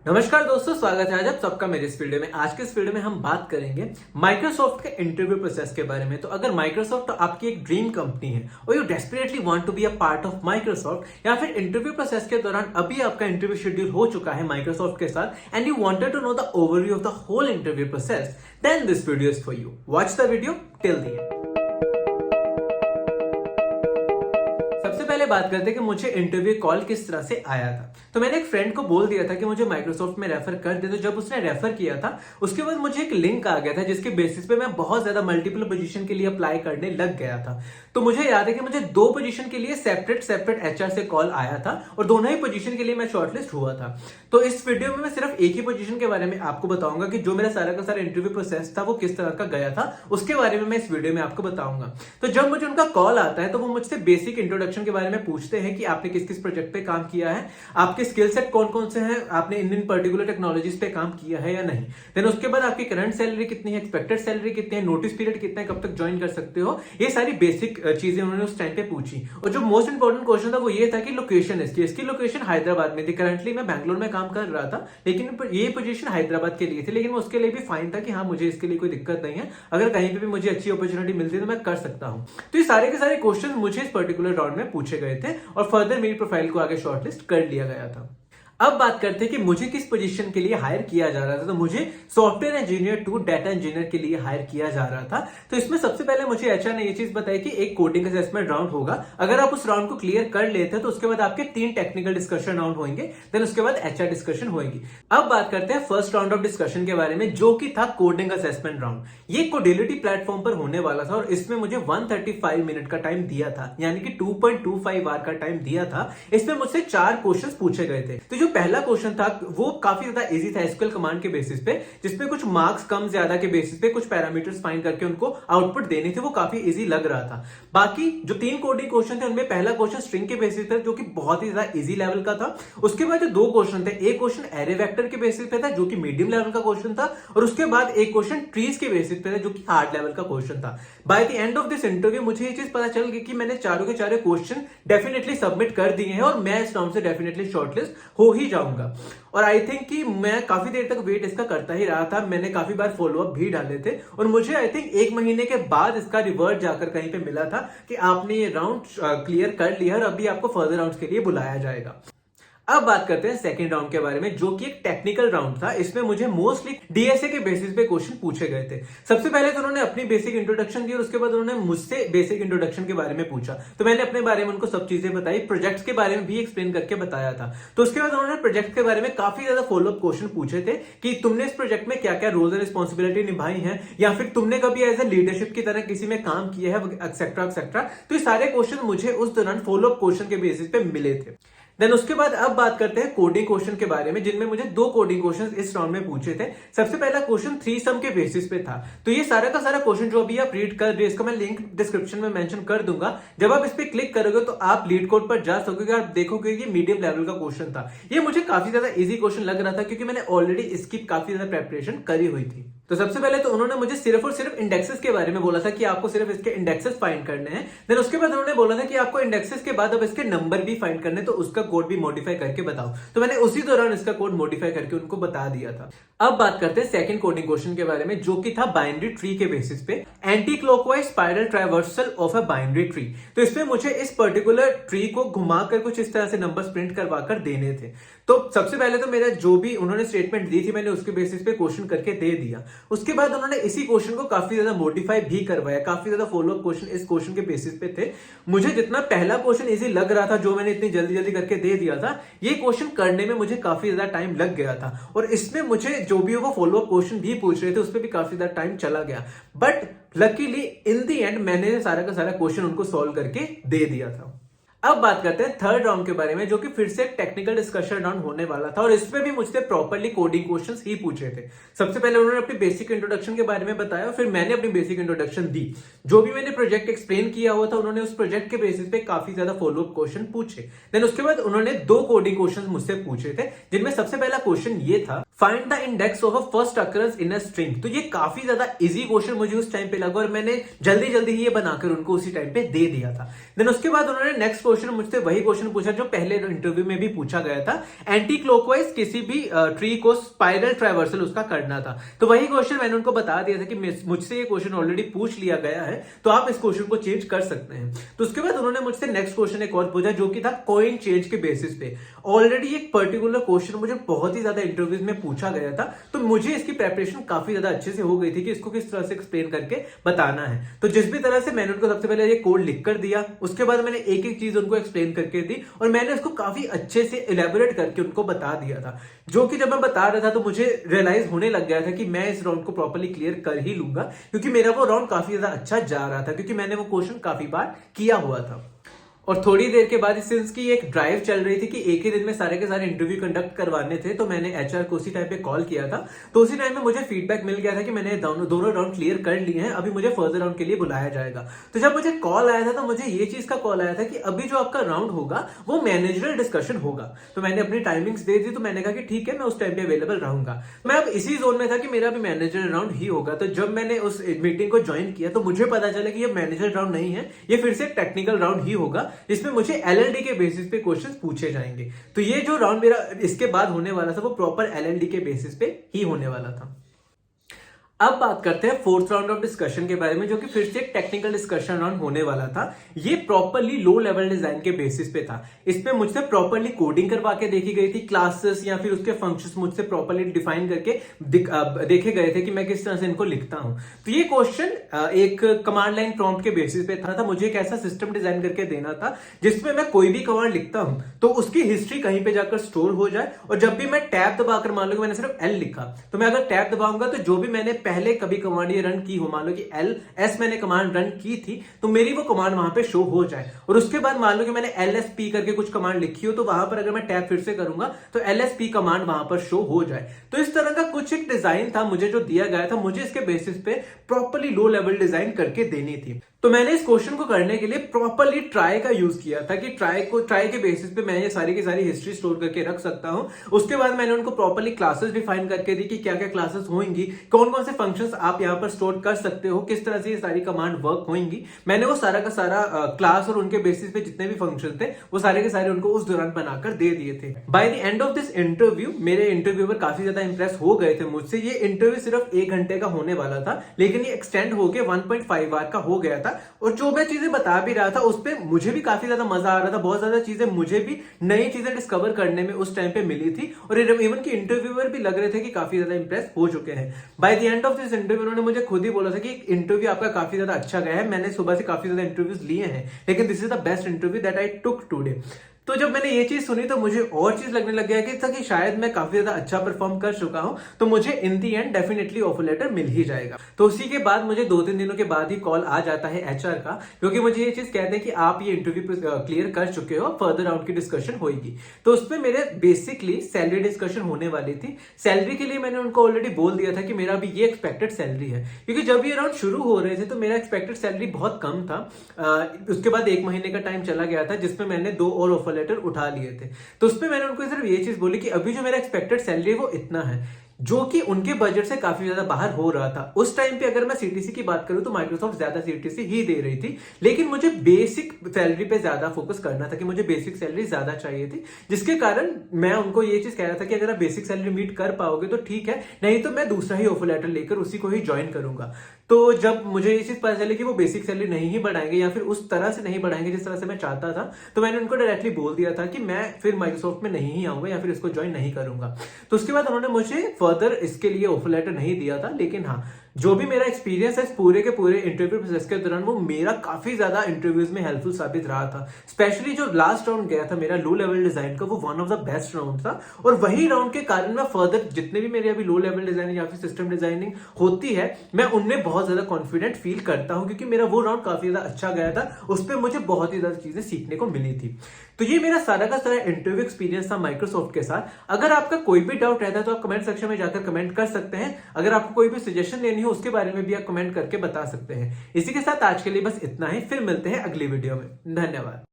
नमस्कार दोस्तों, स्वागत है आज आप सबका मेरे इस वीडियो में। आज के इस वीडियो में हम बात करेंगे माइक्रोसॉफ्ट के इंटरव्यू प्रोसेस के बारे में। तो अगर माइक्रोसॉफ्ट आपकी एक ड्रीम कंपनी है और you desperately want to be a part of Microsoft, या फिर इंटरव्यू प्रोसेस के दौरान अभी आपका इंटरव्यू शेड्यूल हो चुका है माइक्रोसॉफ्ट के साथ and you wanted to know the overview of the whole interview process, then this video is for you. Watch the video till the end. सबसे पहले बात करते हैं कि मुझे इंटरव्यू कॉल किस तरह से आया था। तो मैंने एक फ्रेंड को बोल दिया था कि मुझे माइक्रोसॉफ्ट में रेफर कर दे। तो जब उसने रेफर किया था उसके बाद मुझे एक लिंक आ गया था जिसके बेसिस पे मैं बहुत ज्यादा मल्टीपल पोजीशन के लिए अप्लाई करने लग गया था। तो मुझे याद है कि मुझे 2 पोजीशन के लिए सेपरेट एचआर से कॉल आया था और दोनों ही पोजीशन के लिए मैं शॉर्टलिस्ट हुआ था। तो इस वीडियो में मैं सिर्फ एक ही पोजीशन के बारे में आपको बताऊंगा कि जो मेरा सारा का सारा इंटरव्यू प्रोसेस था वो किस तरह का गया था, उसके बारे में मैं इस वीडियो में आपको बताऊंगा। तो जब मुझे उनका कॉल आता है तो वो मुझसे बेसिक इंट्रोडक्शन के बारे में पूछते हैं कि आपने किस किस प्रोजेक्ट पे काम किया है, आपके स्किल सेट कौन कौन से हैं, आपने इन पर्टिकुलर टेक्नोलॉजीज पे काम किया है या नहीं। देन उसके बाद आपकी करंट सैलरी कितनी है, एक्सपेक्टेड सैलरी कितनी है, नोटिस पीरियड कितना है, कब तक ज्वाइन कर सकते हो। ये सारी बेसिक चीजें उन्होंने उस टाइम पे पूछी। और जो मोस्ट इंपॉर्टेंट क्वेश्चन था वो ये था कि लोकेशन इसकी लोकेशन हैदराबाद में थी। करंटली मैं बैंगलोर में काम कर रहा था, लेकिन ये पोजीशन हैदराबाद के लिए थी, लेकिन उसके लिए भी फाइन था कि हाँ मुझे इसके लिए कोई दिक्कत नहीं है, अगर कहीं पे भी मुझे अच्छी अपॉर्चुनिटी मिलती है तो मैं कर सकता हूं। तो ये सारे के सारे क्वेश्चन मुझे इस पर्टिकुलर राउंड में पूछे गए थे और फर्दर मेरी प्रोफाइल को आगे शॉर्टलिस्ट कर लिया गया था। अब बात करते हैं कि मुझे किस पोजीशन के लिए हायर किया जा रहा था। तो मुझे software engineer to data engineer के लिए हायर किया जा रहा था। तो इसमें सबसे पहले मुझे एचआर ने ये चीज बताई कि एक कोडिंग असेसमेंट राउंड होगा। अगर आप उस राउंड को क्लियर कर लेते हैं तो उसके बाद आपके 3 टेक्निकल डिस्कशन राउंड होंगे, देन उसके बाद एचआर डिस्कशन होगी। अब बात करते हैं फर्स्ट राउंड ऑफ डिस्कशन के बारे में, जो कि था कोडिंग असेसमेंट राउंड। ये कोडेलिटी प्लेटफॉर्म पर होने वाला था और इसमें मुझे 135 मिनट का टाइम दिया था, यानी कि 2.25 आवर का टाइम दिया था। इसमें मुझसे 4 क्वेश्चन पूछे गए थे। तो जो पहला क्वेश्चन था वो काफी ज्यादा इजी था एसक्यूएल कमांड के बेसिस पे, जिसमें कुछ मार्क्स कम ज्यादा के बेसिस पे कुछ पैरामीटर्स फाइंड करके उनको आउटपुट देने थे। वो काफी इजी लग रहा था। बाकी जो 3 कोडिंग क्वेश्चन थे उनमें पहला क्वेश्चन स्ट्रिंग के बेसिस पे जो कि बहुत ही ज्यादा इजी लेवल का था। उसके बाद जो 2 क्वेश्चन थे, एक क्वेश्चन एरे वेक्टर के बेसिस पे था जो कि मीडियम लेवल का क्वेश्चन था, और उसके बाद एक क्वेश्चन ट्रीज के बेसिस पे था जो कि हार्ड लेवल का क्वेश्चन था। By the end of this interview मुझे ये चीज पता चल गई कि मैंने चारों के चारों क्वेश्चन डेफिनेटली सबमिट कर दिए हैं और मैं इस राउंड से डेफिनेटली शॉर्टलिस्ट हो ही जाऊंगा। और आई थिंक कि मैं काफी देर तक वेट इसका करता ही रहा था। मैंने काफी बार फॉलोअप भी डाले थे और मुझे आई थिंक 1 महीने के बाद इसका रिवर्ट जाकर कहीं पे मिला था कि आपने ये राउंड क्लियर कर लिया और अभी आपको फर्दर राउंड के लिए बुलाया जाएगा। अब बात करते हैं सेकंड राउंड के बारे में, जो कि एक टेक्निकल राउंड था। इसमें मुझे मोस्टली डीएसए के बेसिस पे क्वेश्चन पूछे गए थे। सबसे पहले तो उन्होंने अपनी बेसिक इंट्रोडक्शन दी और उसके बाद उन्होंने मुझसे बेसिक इंट्रोडक्शन के बारे में पूछा। तो मैंने अपने बारे में उनको सब चीजें बताई, प्रोजेक्ट्स के बारे में भी एक्सप्लेन करके बताया था। तो उसके बाद उन्होंने प्रोजेक्ट के बारे में काफी ज्यादा फॉलोअप क्वेश्चन पूछे थे कि तुमने इस प्रोजेक्ट में क्या क्या रोल्स एंड रिस्पॉन्सिबिलिटी निभाई है, या फिर तुमने कभी एज ए लीडरशिप की तरह किसी में काम किया है, एक्सेट्रा एक्सेट्रा। तो ये सारे क्वेश्चन मुझे उस दौरान फॉलोअप क्वेश्चन के बेसिस पे मिले थे। देन उसके बाद अब बात करते हैं कोडिंग क्वेश्चन के बारे में, जिनमें मुझे 2 कोडिंग क्वेश्चन इस राउंड में पूछे थे। सबसे पहला क्वेश्चन 3 सम के बेसिस पे था। तो ये सारा का सारा क्वेश्चन जो अभी आप रीड कर रहे हैं, इसका मैं लिंक डिस्क्रिप्शन में मेंशन कर दूंगा। जब आप इस पे क्लिक करोगे तो आप लीड कोड पर जा सकोगे और देखोगे ये मीडियम लेवल का क्वेश्चन था। ये मुझे काफी ज्यादा इजी क्वेश्चन लग रहा था क्योंकि मैंने ऑलरेडी इसकी काफी ज्यादा प्रेपरेशन करी हुई थी। तो सबसे पहले तो उन्होंने मुझे सिर्फ और सिर्फ इंडेक्सेस के बारे में बोला था कि आपको सिर्फ इसके इंडेक्सेस फाइंड करने हैं। देन उसके बाद उन्होंने बोला था कि आपको इंडेक्सेस के बाद अब इसके नंबर भी फाइंड करने, तो उसका कोड भी मॉडिफाई करके बताओ। तो मैंने उसी दौरान इसका कोड मॉडिफाई करके उनको बता दिया था। अब बात करते हैं सेकंड कोडिंग क्वेश्चन के बारे में, जो कि था बाइनरी ट्री के बेसिस पे, anti clockwise spiral traversal of a binary tree. तो इसमें मुझे इस पर्टिकुलर ट्री को घुमाकर कुछ इस तरह से नंबर्स प्रिंट करवाकर देने थे। तो सबसे पहले तो मेरा जो भी उन्होंने स्टेटमेंट दी थी मैंने उसके बेसिस पे क्वेश्चन करके दे दिया। उसके बाद उन्होंने इसी क्वेश्चन को काफी ज्यादा मॉडिफाई भी करवाया, काफी ज्यादा फॉलोअप क्वेश्चन इस क्वेश्चन के बेसिस पे थे। मुझे जितना पहला क्वेश्चन इजी लग रहा था, जो मैंने इतनी जल्दी जल्दी करके दे दिया था, ये क्वेश्चन करने में मुझे काफी ज्यादा टाइम लग गया था। और इसमें मुझे जो भी वो फॉलोअप क्वेश्चन भी पूछ रहे थे उस पर भी काफी ज्यादा टाइम चला गया। But luckily in the end मैंने सारा का सारा क्वेश्चन उनको सॉल्व करके दे दिया था। अब बात करते हैं थर्ड राउंड के बारे में, जो कि फिर से एक टेक्निकल डिस्कशन राउंड होने वाला था और इसमें भी मुझसे प्रॉपर्ली कोडिंग क्वेश्चंस ही पूछे थे। सबसे पहले उन्होंने अपनी बेसिक इंट्रोडक्शन के बारे में बताया, फिर मैंने अपनी बेसिक इंट्रोडक्शन दी। जो भी मैंने प्रोजेक्ट एक्सप्लेन किया हुआ था उन्होंने उस प्रोजेक्ट के बेसिस पे काफी ज्यादा फॉलोअप क्वेश्चन पूछे। देन उसके बाद उन्होंने 2 कोडिंग क्वेश्चन मुझसे पूछे थे, जिनमें सबसे पहला क्वेश्चन ये था, find the index of a first occurrence in a string. तो ये काफी ज्यादा इजी क्वेश्चन मुझे उस टाइम पे लगा और मैंने जल्दी जल्दी ही ये बनाकर उनको उसी टाइम पे दे दिया था। देन उसके बाद उन्होंने नेक्स्ट क्वेश्चन मुझसे वही क्वेश्चन पूछा जो पहले इंटरव्यू में भी पूछा गया था, एंटी क्लॉकवाइज किसी भी ट्री को स्पाइरल ट्रैवर्सल उसका करना था। तो वही क्वेश्चन मैंने उनको बता दिया था कि मुझसे ये क्वेश्चन ऑलरेडी पूछ लिया गया है, तो आप इस क्वेश्चन को चेंज कर सकते हैं। तो उसके बाद उन्होंने मुझसे नेक्स्ट क्वेश्चन एक और पूछा जो कि था कॉइन चेंज के बेसिस पे। ऑलरेडी एक पर्टिकुलर क्वेश्चन मुझे बहुत ही ज्यादा इंटरव्यूज में पूछा गया था, तो मुझे इसकी प्रेपरेशन काफी ज्यादा अच्छे से हो गई थी कि इसको किस तरह से एक्सप्लेन करके बताना है। तो जिस भी तरह से मैंने उनको सबसे पहले ये कोड लिख कर दिया, उसके बाद मैंने एक एक चीज उनको एक्सप्लेन करके दी और मैंने उसको काफी अच्छे से इलेबोरेट करके उनको बता दिया था, जो कि जब मैं बता रहा था तो मुझे रियलाइज होने लग गया था कि मैं इस राउंड को प्रॉपर्ली क्लियर कर ही लूंगा, क्योंकि मेरा वो राउंड काफी ज्यादा अच्छा जा रहा था, क्योंकि मैंने वो क्वेश्चन काफी बार किया हुआ था। और थोड़ी देर के बाद सिंस की एक ड्राइव चल रही थी कि एक ही दिन में सारे के सारे इंटरव्यू कंडक्ट करवाने थे, तो मैंने एचआर को उसी टाइम पे कॉल किया था। तो उसी टाइम में मुझे फीडबैक मिल गया था कि मैंने दोनों राउंड क्लियर कर लिए हैं, अभी मुझे फर्दर राउंड के लिए बुलाया जाएगा। तो जब मुझे कॉल आया था तो मुझे ये चीज का कॉल आया था कि अभी जो आपका राउंड होगा वो मैनेजरल डिस्कशन होगा। तो मैंने अपनी टाइमिंग्स दे दी, तो मैंने कहा कि ठीक है, मैं उस टाइम पे अवेलेबल रहूंगा। मैं अब इसी जोन में था कि मेरा भी मैनेजर राउंड ही होगा। तो जब मैंने उस मीटिंग को ज्वाइन किया तो मुझे पता चला कि ये मैनेजर राउंड नहीं है, ये फिर से टेक्निकल राउंड ही होगा, जिसमें मुझे एलएलडी के बेसिस पे क्वेश्चंस पूछे जाएंगे। तो ये जो राउंड मेरा इसके बाद होने वाला था वो प्रॉपर एलएलडी के बेसिस पे ही होने वाला था। अब बात करते हैं फोर्थ राउंड ऑफ डिस्कशन के बारे में, जो कि फिर से एक टेक्निकल डिस्कशन राउंड होने वाला था। ये प्रॉपर्ली लो लेवल डिजाइन के बेसिस पे था। इसमें मुझसे प्रॉपर्ली कोडिंग करवा के देखी गई थी, क्लासेस या फिर उसके फंक्शंस मुझसे प्रॉपर्ली डिफाइन करके देखे गए थे कि मैं किस तरह से इनको लिखता हूं। तो ये क्वेश्चन एक कमांड लाइन प्रॉम्प्ट के बेसिस पे था। मुझे एक ऐसा सिस्टम डिजाइन करके देना था जिसमें मैं कोई भी कमांड लिखता हूं तो उसकी हिस्ट्री कहीं पे जाकर स्टोर हो जाए, और जब भी मैं टैब दबाकर, मान लो कि मैंने सिर्फ एल लिखा, तो मैं अगर टैब दबाऊंगा तो जो भी मैंने पहले कभी कमांड ये रन की हो, मान लो कि LS मैंने कमांड रन की थी, तो मेरी वो कमांड वहां पे शो हो जाए। और उसके बाद मान लो कि मैंने LSP करके कुछ कमांड लिखी हो, तो वहां पर अगर मैं टैब फिर से करूंगा तो LSP कमांड वहां पर शो हो जाए। तो इस तरह का कुछ एक डिजाइन था मुझे जो दिया गया था, मुझे इसके बेसिस पे प्रॉपर्ली लो लेवल डिजाइन करके देनी थी। तो मैंने इस क्वेश्चन को करने के लिए प्रॉपर्ली ट्राई का यूज किया था कि ट्राई के बेसिस पे मैं ये सारी की सारी हिस्ट्री स्टोर करके रख सकता हूं। उसके बाद मैंने उनको प्रॉपर्ली क्लासेस डिफाइन करके दी कि क्या क्या क्लासेस होंगी, कौन कौन से फंक्शंस आप यहां पर स्टोर कर सकते हो, किस तरह से ये सारी कमांड वर्क होंगी। मैंने वो सारा का सारा क्लास और उनके बेसिस पे जितने भी फंक्शन थे वो सारे के सारे उनको उस दौरान बनाकर दे दिए थे। By the end of this interview मेरे इंटरव्यूअर काफी ज्यादा इंप्रेस हो गए थे मुझसे। ये इंटरव्यू सिर्फ 1 घंटे का होने वाला था, लेकिन ये एक्सटेंड होकर 1.5 आवर का हो गया था। और जो मैं चीजें बता भी रहा था उस पे मुझे भी काफी ज्यादा मजा आ रहा था। बहुत ज्यादा चीजें मुझे भी नई चीजें डिस्कवर करने में उस टाइम पे मिली थी, और इवन की इंटरव्यूअर भी लग रहे थे कि काफी ज्यादा इंप्रेस हो चुके हैं। By the end of this interview उन्होंने मुझे खुद ही बोला था कि इंटरव्यू आपका काफी ज्यादा अच्छा गया है, मैंने सुबह से काफी ज्यादा इंटरव्यूज लिए हैं, लेकिन this is the best interview that I took today. तो जब मैंने ये चीज सुनी तो मुझे और चीज लगने लग गया कि शायद मैं काफी ज्यादा अच्छा परफॉर्म कर चुका हूं, तो मुझे इन दी एंड डेफिनेटली ऑफर लेटर मिल ही जाएगा। तो उसी के बाद मुझे 2-3 दिनों के बाद ही कॉल आ जाता है एचआर का, क्योंकि मुझे ये चीज कहते हैं कि आप ये इंटरव्यू क्लियर कर चुके हो, फर्दर राउंड की डिस्कशन होगी। तो उसमें मेरे बेसिकली सैलरी डिस्कशन होने वाली थी। सैलरी के लिए मैंने उनको ऑलरेडी बोल दिया था कि मेरा भी ये एक्सपेक्टेड सैलरी है, क्योंकि जब ये राउंड शुरू हो रहे थे तो मेरा एक्सपेक्टेड सैलरी बहुत कम था। उसके बाद 1 महीने का टाइम चला गया था जिसमें मैंने 2 और ऑफर लेटर उठा लिए थे। तो उस पे मैंने उनको सिर्फ ये चीज बोली कि अभी जो मेरा एक्सपेक्टेड सैलरी है वो इतना है, जो कि उनके बजट से काफी ज्यादा बाहर हो रहा था। उस टाइम पे अगर मैं सीटीसी की बात करूं तो माइक्रोसॉफ्ट ज्यादा सीटीसी ही दे रही थी, लेकिन मुझे बेसिक सैलरी पे ज्यादा फोकस करना था कि मुझे बेसिक सैलरी ज्यादा चाहिए थी, जिसके कारण मैं उनको ये चीज कह रहा था कि अगर आप बेसिक सैलरी मीट कर पाओगे तो ठीक है, नहीं तो मैं दूसरा ही ऑफर लेटर लेकर उसी को ही ज्वाइन करूंगा। तो जब मुझे ये चीज पता चली कि वो बेसिक सैलरी नहीं ही बढ़ाएंगे या फिर उस तरह से नहीं बढ़ाएंगे जिस तरह से मैं चाहता था, तो मैंने उनको डायरेक्टली बोल दिया था कि मैं फिर माइक्रोसॉफ्ट में नहीं ही आऊंगा या फिर इसको ज्वाइन नहीं करूंगा। तो उसके बाद उन्होंने मुझे फर्दर इसके लिए ऑफर लेटर नहीं दिया था, लेकिन हाँ, जो भी मेरा एक्सपीरियंस है इस पूरे के पूरे इंटरव्यू प्रोसेस के दौरान, वो मेरा काफी ज्यादा इंटरव्यूज में हेल्पफुल साबित रहा था। स्पेशली जो लास्ट राउंड गया था मेरा लो लेवल डिजाइन का, वो one of the best round था, और वही राउंड के कारण मैं फर्दर जितने भी मेरे अभी लो लेवल डिजाइनिंग या फिर सिस्टम डिजाइनिंग होती है, मैं उनमें बहुत ज्यादा कॉन्फिडेंट फील करता हूं, क्योंकि मेरा वो राउंड काफी ज्यादा अच्छा गया था। उस पर मुझे बहुत ही ज्यादा चीजें सीखने को मिली थी। तो ये मेरा सारा का सारा इंटरव्यू एक्सपीरियंस था माइक्रोसॉफ्ट के साथ। अगर आपका कोई भी डाउट रहता है तो आप कमेंट सेक्शन में जाकर कमेंट कर सकते हैं। अगर आपको कोई भी सजेशन लेनी हो उसके बारे में भी आप कमेंट करके बता सकते हैं। इसी के साथ आज के लिए बस इतना ही, फिर मिलते हैं अगली वीडियो में। धन्यवाद।